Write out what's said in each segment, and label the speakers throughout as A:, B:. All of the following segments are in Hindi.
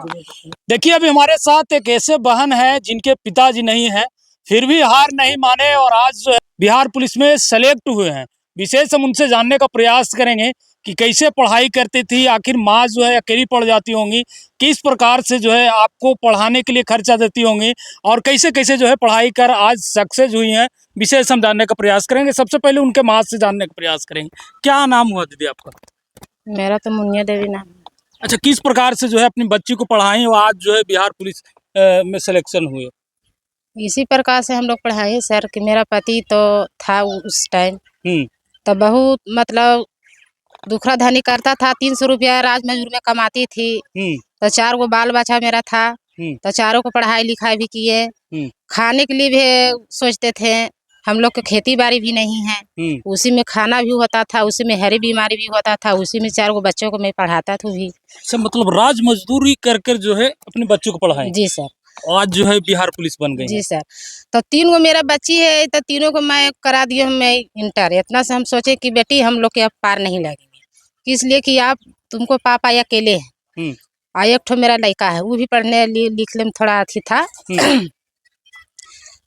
A: देखिए अभी हमारे साथ एक ऐसे बहन है जिनके पिताजी नहीं है, फिर भी हार नहीं माने और आज जो है बिहार पुलिस में सेलेक्ट हुए हैं। विशेष हम उनसे जानने का प्रयास करेंगे कि कैसे पढ़ाई करती थी, आखिर माँ जो है अकेली पड़ जाती होंगी, किस प्रकार से जो है आपको पढ़ाने के लिए खर्चा देती होंगी और कैसे कैसे जो है पढ़ाई कर आज सक्सेस हुई हैं। विशेष हम जानने का प्रयास करेंगे। सबसे पहले उनके माँ से जानने का प्रयास करेंगे। क्या नाम हुआ दीदी आपका?
B: मेरा तो मुनिया देवी नाम है।
A: अच्छा, किस प्रकार से जो है अपनी बच्ची को पढ़ाई और आज जो है बिहार पुलिस में सिलेक्शन हुए?
B: इसी प्रकार से हम लोग पढ़ाए सर कि मेरा पति तो था उस टाइम, तो बहुत मतलब दुखरा धनी करता था। 300 रुपया राज मजदूर में कमाती थी। तो 4 गो बाल बच्चा मेरा था, तो चारों को पढ़ाई लिखाई भी किए। खाने के लिए भी सोचते थे। हम लोग को खेती बाड़ी भी नहीं है, उसी में खाना भी होता था, उसी में हरी बीमारी भी होता था, उसी में 4 गो बच्चों को मैं पढ़ाता था भी।
A: अच्छा, मतलब राज मजदूरी कर कर जो है अपने बच्चों को पढ़ाएं।
B: जी सर।
A: आज जो है बिहार पुलिस बन गई
B: जी
A: है।
B: सर। तो 3 गो मेरा बच्ची है, तो तीनों को मैं करा दिया हूँ मैं इंटर। इतना से हम सोचे कि बेटी हम लोग के अब पार नहीं लगेंगे, इसलिए कि आप तुमको पापा अकेले हैं और एक ठो मेरा लड़का है, वो भी पढ़ने लिखने में थोड़ा अथी था।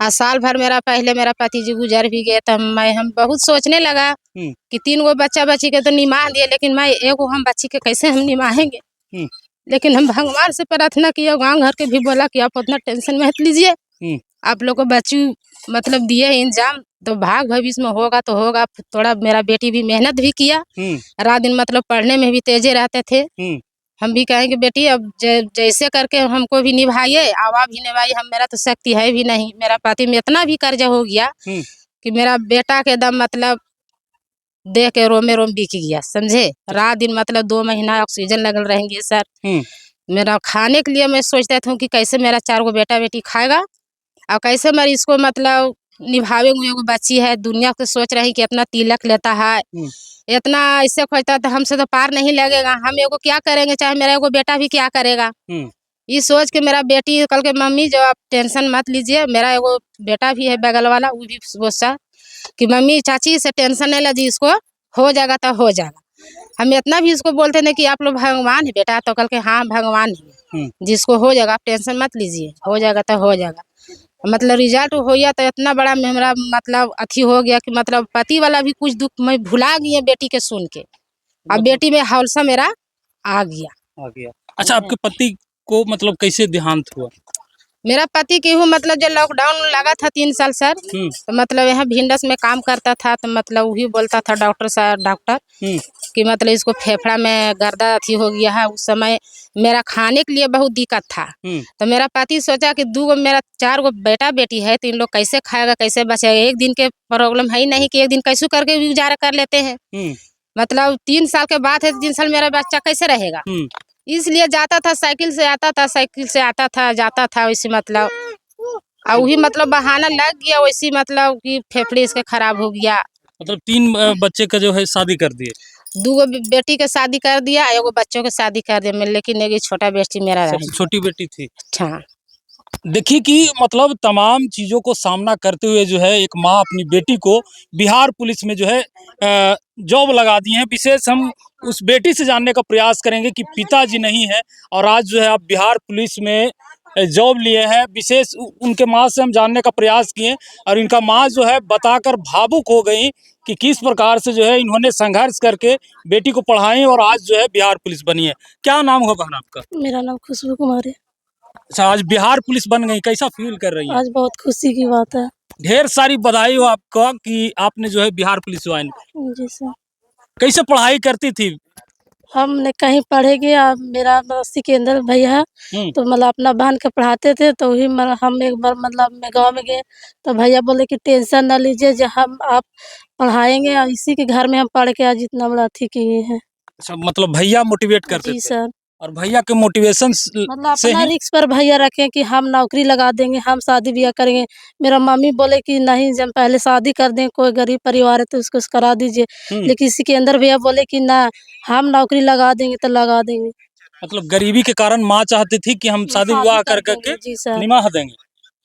B: साल भर पहले मेरा पति जी गुजर भी गए, तो हम बहुत सोचने लगा कि 3 गो बच्चा बच्ची के तो निमाह दिए, लेकिन मैं एगो हम बच्ची के कैसे हम निमाहेंगे। लेकिन हम भगवान से प्रार्थना किया, गांव घर के भी बोला कि आप उतना टेंशन मत लीजिए, आप लोग को बच्ची मतलब दिए इंजाम, तो भाग भविष्य में होगा तो होगा। थोड़ा मेरा बेटी भी मेहनत भी किया, रात दिन मतलब पढ़ने में भी तेजे रहते थे। हम भी कहेंगे बेटी अब जैसे करके हमको भी निभाइए, आवा भी निभाइए। हम मेरा तो शक्ति है भी नहीं, मेरा पति में इतना भी कर्जा हो गया कि मेरा बेटा के दम मतलब देख के रोमे रोम बिक गया, समझे। रात दिन मतलब 2 महीना ऑक्सीजन लगल रहेंगे सर। मेरा खाने के लिए मैं सोचता था कि कैसे मेरा 4 गो बेटा बेटी खाएगा और कैसे मैं इसको मतलब निभावेंगे। एगो बच्ची है, दुनिया को सोच रही कि इतना तिलक लेता है, इतना ऐसे खोजता तो हमसे तो पार नहीं लगेगा। हम एगो क्या करेंगे, चाहे मेरा एगो बेटा भी क्या करेगा। ये सोच के मेरा बेटी कल के मम्मी जो आप टेंशन मत लीजिए, मेरा एगो बेटा भी है बगल वाला, वो भी सोचा कि मम्मी चाची से टेंशन नहीं लीजिए, इसको हो जाएगा तो हो जाएगा। हम इतना भी इसको बोलते नहीं कि आप लोग भगवान है बेटा, तो कल के हाँ भगवान है, जिसको हो जाएगा आप टेंशन मत लीजिए, हो जाएगा तो हो जाएगा। मतलब रिजल्ट हो गया तो इतना बड़ा मेरा मतलब अथी हो गया कि मतलब पति वाला भी कुछ दुख मैं भुला गई बेटी के सुन के। अब बेटी में हौसला मेरा आ गया।
A: अच्छा, आपके पति को मतलब कैसे देहांत हुआ?
B: मेरा पति की हूँ मतलब जब लॉकडाउन लगा था 3 साल सर, तो मतलब यहाँ भिंडस में काम करता था, तो मतलब वही बोलता था डॉक्टर कि मतलब इसको फेफड़ा में गर्दा अथी हो गया है। उस समय मेरा खाने के लिए बहुत दिक्कत था, तो मेरा पति सोचा कि 2 गो मेरा 4 गो बेटा बेटी है, तो इन लोग कैसे खाएगा कैसे बचेगा। एक दिन के प्रॉब्लम है ही नहीं कि एक दिन कैसे करके गुजारा कर लेते हैं। मतलब 3 साल के बाद है, 3 साल मेरा बच्चा कैसे रहेगा। इसलिए जाता था साइकिल से आता था, साइकिल से आता था जाता था, वैसे मतलब और वही मतलब बहाना लग गया, वैसी मतलब कि फेफड़े इसके खराब हो गया।
A: मतलब 3 बच्चे का जो है शादी कर दिए।
B: 2 गो बेटी के शादी कर दिया, एगो बच्चों के शादी कर दिया, लेकिन एक छोटा बेटी मेरा रहा।
A: सबसे छोटी बेटी थी।
B: हाँ।
A: देखिए कि मतलब तमाम चीज़ों को सामना करते हुए जो है एक माँ अपनी बेटी को बिहार पुलिस में जो है जॉब लगा दी है। विशेष हम उस बेटी से जानने का प्रयास करेंगे कि पिताजी नहीं है और आज जो है आप बिहार पुलिस में जॉब लिए हैं। विशेष उनके माँ से हम जानने का प्रयास किए और इनका माँ जो है बताकर भावुक हो गई कि किस प्रकार से जो है इन्होंने संघर्ष करके बेटी को पढ़ाई और आज जो है बिहार पुलिस बनी है। क्या नाम होगा बहन आपका?
C: मेरा नाम खुशबू कुमारी है।
A: अच्छा, आज बिहार पुलिस बन गई, कैसा फील कर रही हैं?
C: आज बहुत खुशी की बात है।
A: ढेर सारी बधाई हो आपका कि आपने जो है बिहार पुलिस ज्वाइन।
C: जी सर।
A: कैसे पढ़ाई करती थी?
C: हमने कहीं पढ़ेगी, मेरा सिकंदर भैया है, तो मतलब अपना बहन के पढ़ाते थे, तो वही हम एक बार मतलब मैं गाँव में गए, तो भैया बोले कि टेंशन ना लीजिए, जो हम आप पढ़ाएंगे और इसी के घर में हम पढ़ के आज इतना बड़ा अथी किए हैं।
A: अच्छा, मतलब भैया मोटिवेट करते
C: जी
A: थे।
C: सर।
A: और भैया के मोटिवेशन
C: मतलब
A: से
C: अपना
A: ही
C: रिक्स पर भैया रखे कि हम नौकरी लगा देंगे, हम शादी ब्याह करेंगे। मेरा मम्मी बोले कि नहीं, जब पहले शादी कर दें, कोई गरीब परिवार है तो उसको करा दीजिए, लेकिन सिकंदर भैया बोले कि ना, हम नौकरी लगा देंगे तो लगा देंगे।
A: मतलब गरीबी के कारण माँ चाहती थी कि हम शादी विवाह कर करके
C: जी सर।
A: निमाह देंगे,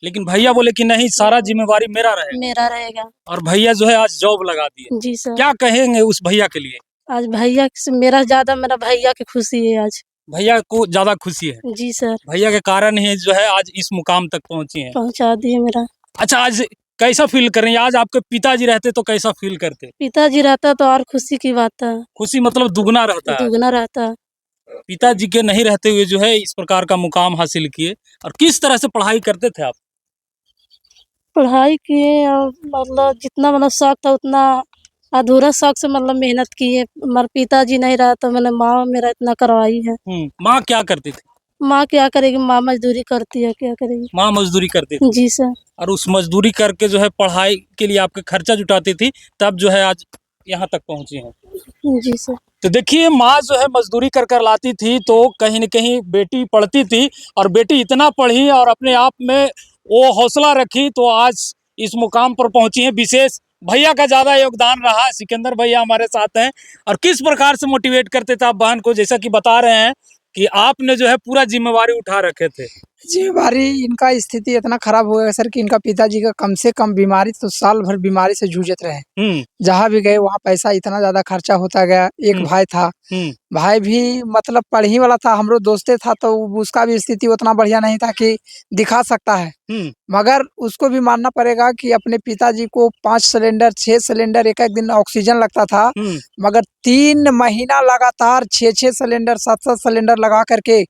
A: लेकिन भैया बोले कि नहीं, सारा जिम्मेवारी मेरा
C: रहेगा।
A: और भैया जो है आज जॉब लगा दिए।
C: जी सर।
A: क्या कहेंगे उस भैया के लिए?
C: आज भैया से मेरा ज्यादा मेरा भैया की खुशी है आज।
A: भैया को ज्यादा खुशी है,
C: जी सर,
A: भैया के कारण ही जो है आज इस मुकाम तक पहुंची हैं।
C: पहुंचा दिए मेरा।
A: अच्छा, आज कैसा फील कर रही हैं? आज आपके पिताजी रहते तो कैसा फील करते?
C: पिताजी रहता तो और खुशी की बात था,
A: खुशी मतलब दुगना रहता है।
C: दुगना रहता।
A: पिताजी के नहीं रहते हुए जो है इस प्रकार का मुकाम हासिल किए। और किस तरह से पढ़ाई करते थे आप?
C: पढ़ाई किए और मतलब जितना मतलब शौक था उतना अधूरा शौक से मतलब मेहनत किए। हमारे पिताजी नहीं रहा तो मैंने माँ मेरा इतना करवाई है।
A: माँ क्या करती थी?
C: माँ क्या करेगी, माँ मजदूरी करती है, क्या करेगी।
A: माँ मजदूरी करती थी।
C: जी सर।
A: और उस मजदूरी करके जो है पढ़ाई के लिए आपके खर्चा जुटाती थी, तब जो है आज यहाँ तक पहुँची हैं।
C: जी सर।
A: तो देखिए, माँ जो है मजदूरी कर कर लाती थी तो कहीं न कहीं बेटी पढ़ती थी, और बेटी इतना पढ़ी और अपने आप में वो हौसला रखी तो आज इस मुकाम पर पहुंची है। विशेष भैया का ज़्यादा योगदान रहा। सिकंदर भैया हमारे साथ हैं, और किस प्रकार से मोटिवेट करते थे आप बहन को, जैसा कि बता रहे हैं कि आपने जो है पूरा जिम्मेवारी उठा रखे थे।
D: जिम्मेवारी, इनका स्थिति इतना खराब हो गया सर कि इनका पिताजी का कम से कम बीमारी तो साल भर बीमारी से जूझत रहे। जहाँ भी गए वहाँ पैसा इतना ज्यादा खर्चा होता गया। एक भाई था, भाई भी मतलब पढ़ी वाला था, हमरो दोस्ते था, तो उसका भी स्थिति उतना बढ़िया नहीं था कि दिखा सकता है। मगर उसको भी मानना पड़ेगा कि अपने पिताजी को 5 सिलेंडर 6 सिलेंडर एक एक दिन ऑक्सीजन लगता था, मगर 3 महीना लगातार 6-6 सिलेंडर 7-7 सिलेंडर लगा करके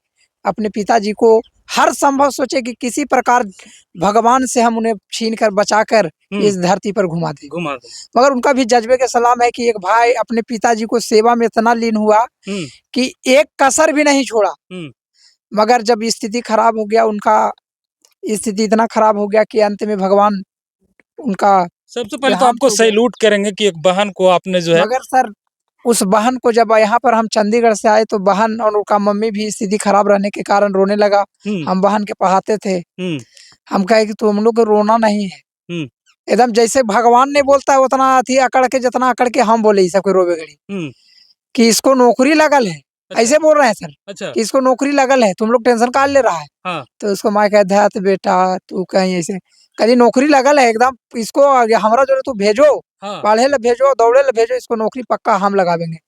D: अपने पिताजी को हर संभव सोचे कि किसी प्रकार भगवान से हम उन्हें छीन कर बचाकर इस धरती पर घुमा दे। मगर उनका भी जज्बे के सलाम है कि एक भाई अपने पिताजी को सेवा में इतना लीन हुआ कि एक कसर भी नहीं छोड़ा। मगर जब स्थिति खराब हो गया, उनका स्थिति इतना खराब हो गया कि अंत में भगवान उनका
A: सबसे पहले तो आपको सैल्यूट करेंगे कि एक बहन को आपने जो है।
D: मगर सर उस बहन को जब यहाँ पर हम चंडीगढ़ से आए तो बहन और उनका मम्मी भी स्थिति खराब रहने के कारण रोने लगा। हम बहन के पढ़ाते थे, हम कहे कि तुम लोग को रोना नहीं है। एकदम जैसे भगवान ने बोलता है उतना थी अकड़ के, जितना अकड़ के हम बोले सब रोवे घड़ी कि इसको नौकरी लगल है। अच्छा। ऐसे बोल रहे हैं सर। अच्छा। कि इसको नौकरी लगल है, तुम लोग टेंशन काट ले रहा है। हाँ। तो उसको माँ कहता बेटा तू कहीं ऐसे कहीं नौकरी लगल है एकदम, इसको हमारा जो तू भेजो। हाँ। पढ़े ला भेजो, दौड़े ला भेजो, इसको नौकरी पक्का हम लगावेंगे।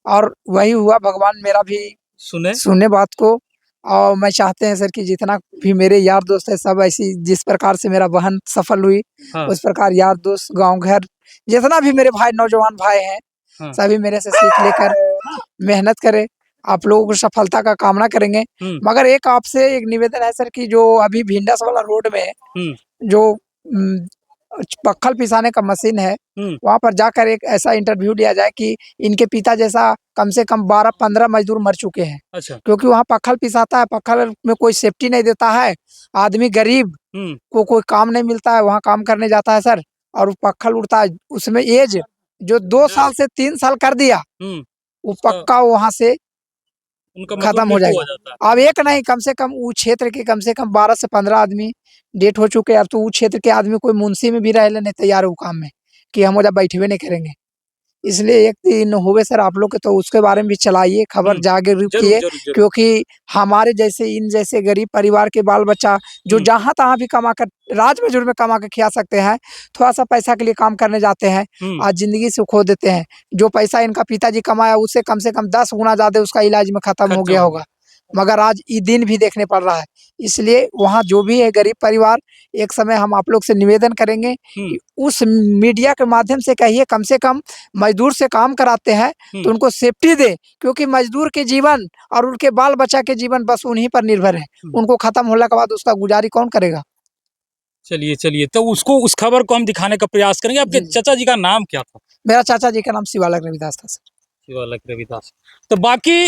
D: और वही हुआ, भगवान मेरा भी सुने बात को। और मैं चाहते हैं सर कि जितना भी मेरे यार दोस्त है सब ऐसी, जिस प्रकार से मेरा बहन सफल हुई। हाँ। उस प्रकार यार दोस्त गांव घर जितना भी मेरे भाई नौजवान भाई हैं। हाँ। सभी मेरे से सीख लेकर मेहनत करे, आप लोगों को सफलता का कामना करेंगे। मगर एक आपसे एक निवेदन है सर कि जो अभी भिंडस वाला रोड में जो पक्खल पिसाने का मशीन है, वहाँ पर जाकर एक ऐसा इंटरव्यू लिया जाए कि इनके पिता जैसा कम से कम 12-15 मजदूर मर चुके हैं। अच्छा। क्योंकि वहाँ पक्खल पिसाता है, पक्खल में कोई सेफ्टी नहीं देता है, आदमी गरीब को कोई काम नहीं मिलता है, वहाँ काम करने जाता है सर, और वो पक्खल उड़ता है, उसमें एज जो 2 साल से 3 साल कर दिया, वो पक्का वहाँ से खत्म हो जाएगा। अब एक नहीं, कम से कम वो क्षेत्र के कम से कम 12 से 15 आदमी डेट हो चुके हैं। अब तो वो क्षेत्र के आदमी कोई मुंशी में भी रह लेने तैयार हो काम में कि हम जब बैठे हुए नहीं करेंगे। इसलिए एक दिन हुए सर आप लोग के, तो उसके बारे में भी चलाइए खबर, जागरूक किए, क्योंकि हमारे जैसे इन जैसे गरीब परिवार के बाल बच्चा जो जहाँ तहाँ भी कमा कर राज मजदूर में कमा के खिला सकते हैं, थोड़ा सा पैसा के लिए काम करने जाते हैं, आज जिंदगी से खो देते हैं। जो पैसा इनका पिताजी कमाया उससे कम 10 गुना ज्यादा उसका इलाज में खत्म हो गया होगा, मगर आज ये दिन भी देखने पड़ रहा है। इसलिए वहाँ जो भी है गरीब परिवार, एक समय हम आप लोग से निवेदन करेंगे कि उस मीडिया के माध्यम से कहिए, कम से कम मजदूर से काम कराते हैं तो उनको सेफ्टी दे, क्योंकि मजदूर के जीवन और उनके बाल बच्चा के जीवन बस उन्हीं पर निर्भर है। उनको खत्म होने के बाद उसका गुजारी कौन करेगा।
A: चलिए तो उसको उस खबर को हम दिखाने का प्रयास करेंगे। आपके चाचा जी का नाम क्या था?
D: मेरा चाचा जी का नाम शिवालक रविदास था सर।
A: शिवालक रविदास। तो बाकी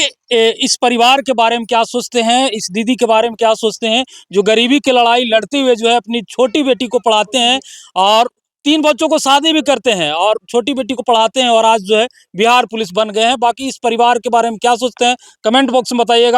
A: इस परिवार के बारे में क्या सोचते हैं, इस दीदी के बारे में क्या सोचते हैं, जो गरीबी की लड़ाई लड़ते हुए जो है अपनी छोटी बेटी को पढ़ाते हैं और 3 बच्चों को शादी भी करते हैं और छोटी बेटी को पढ़ाते हैं और आज जो है बिहार पुलिस बन गए हैं। बाकी इस परिवार के बारे में क्या सोचते हैं कमेंट बॉक्स में बताइएगा।